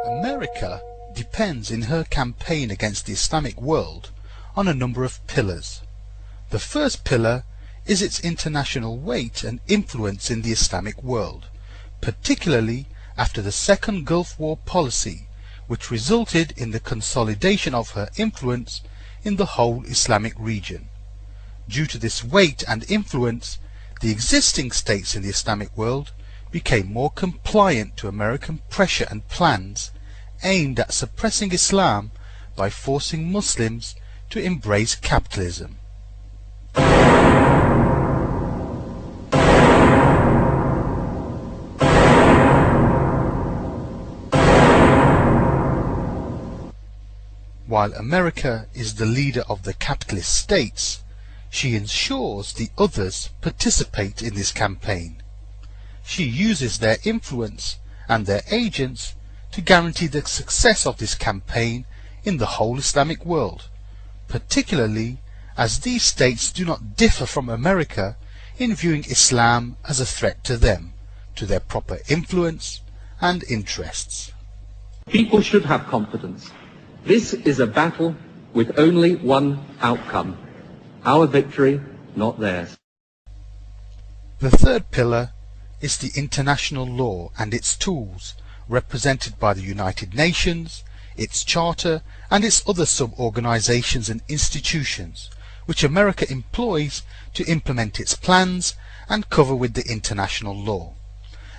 America depends in her campaign against the Islamic world on a number of pillars. The first pillar is its international weight and influence in the Islamic world, particularly after the Second Gulf War policy, which resulted in the consolidation of her influence in the whole Islamic region. Due to this weight and influence, the existing states in the Islamic world became more compliant to American pressure and plans aimed at suppressing Islam by forcing Muslims to embrace capitalism. While America is the leader of the capitalist states, she ensures the others participate in this campaign. She uses their influence and their agents to guarantee the success of this campaign in the whole Islamic world, particularly as these states do not differ from America in viewing Islam as a threat to them, to their proper influence and interests. People should have confidence. This is a battle with only one outcome: our victory, not theirs. The third pillar is the international law and its tools, represented by the United Nations, its charter, and its other sub-organizations and institutions, which America employs to implement its plans and cover with the international law,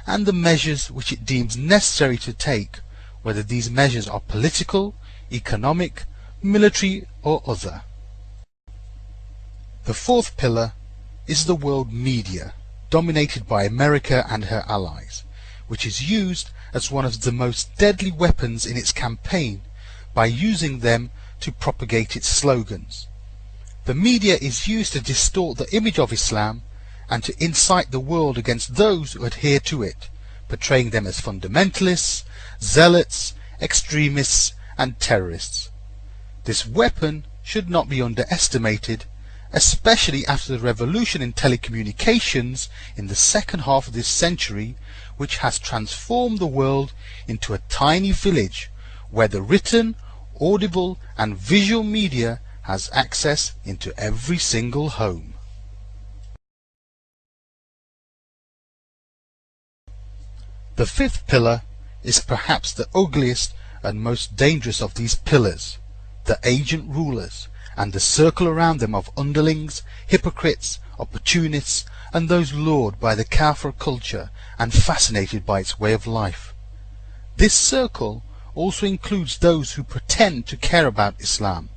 and the measures which it deems necessary to take, whether these measures are political, economic, military, or other. The fourth pillar is the world media, dominated by America and her allies, which is used as one of the most deadly weapons in its campaign by using them to propagate its slogans. The media is used to distort the image of Islam and to incite the world against those who adhere to it, portraying them as fundamentalists, zealots, extremists, and terrorists. This weapon should not be underestimated, especially after the revolution in telecommunications in the second half of this century, which has transformed the world into a tiny village where the written, audible, and visual media has access into every single home. The fifth pillar is perhaps the ugliest and most dangerous of these pillars: the agent rulers, and the circle around them of underlings, hypocrites, opportunists, and those lured by the Kafir culture and fascinated by its way of life. This circle also includes those who pretend to care about Islam,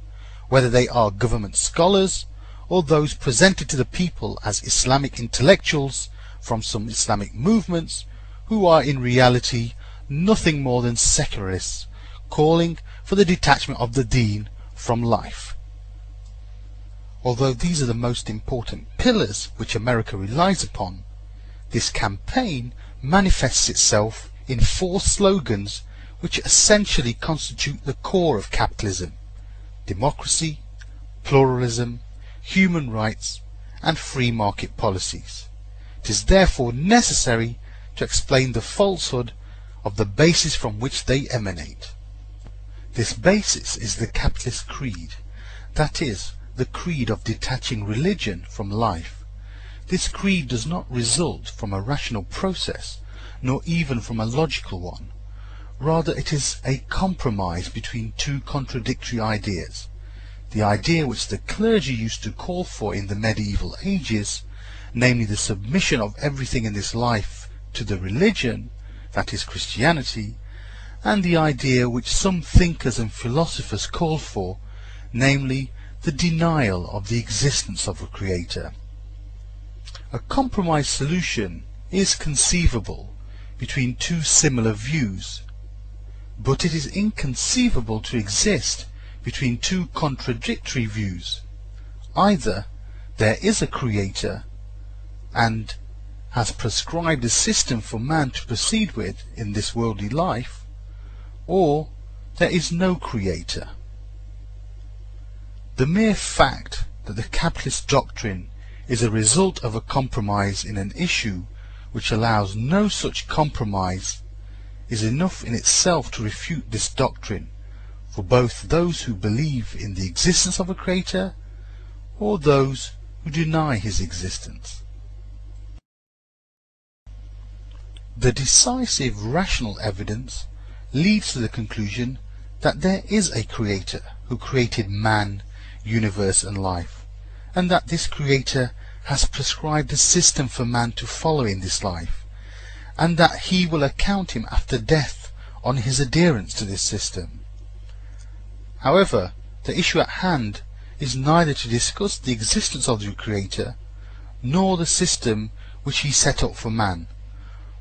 whether they are government scholars or those presented to the people as Islamic intellectuals from some Islamic movements, who are in reality nothing more than secularists calling for the detachment of the deen from life. Although these are the most important pillars which America relies upon, this campaign manifests itself in four slogans which essentially constitute the core of capitalism: democracy, pluralism, human rights, and free market policies. It is therefore necessary to explain the falsehood of the basis from which they emanate. This basis is the capitalist creed, that is, the creed of detaching religion from life. This creed does not result from a rational process, nor even from a logical one. Rather, it is a compromise between two contradictory ideas. The idea which the clergy used to call for in the medieval ages, namely the submission of everything in this life to the religion, that is Christianity, and the idea which some thinkers and philosophers call for, namely the denial of the existence of a creator. A compromise solution is conceivable between two similar views, but it is inconceivable to exist between two contradictory views. Either there is a creator and has prescribed a system for man to proceed with in this worldly life, or there is no creator. The mere fact that the capitalist doctrine is a result of a compromise in an issue which allows no such compromise is enough in itself to refute this doctrine for both those who believe in the existence of a creator or those who deny his existence. The decisive rational evidence leads to the conclusion that there is a creator who created man, universe and life, and that this creator has prescribed a system for man to follow in this life, and that he will account him after death on his adherence to this system. However, the issue at hand is neither to discuss the existence of the creator nor the system which he set up for man.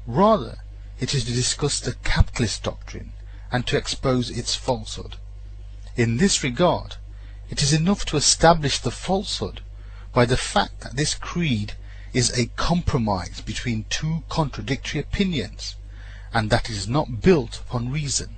Rather, it is to discuss the capitalist doctrine and to expose its falsehood. In this regard, it is enough to establish the falsehood by the fact that this creed is a compromise between two contradictory opinions, and that it is not built upon reason.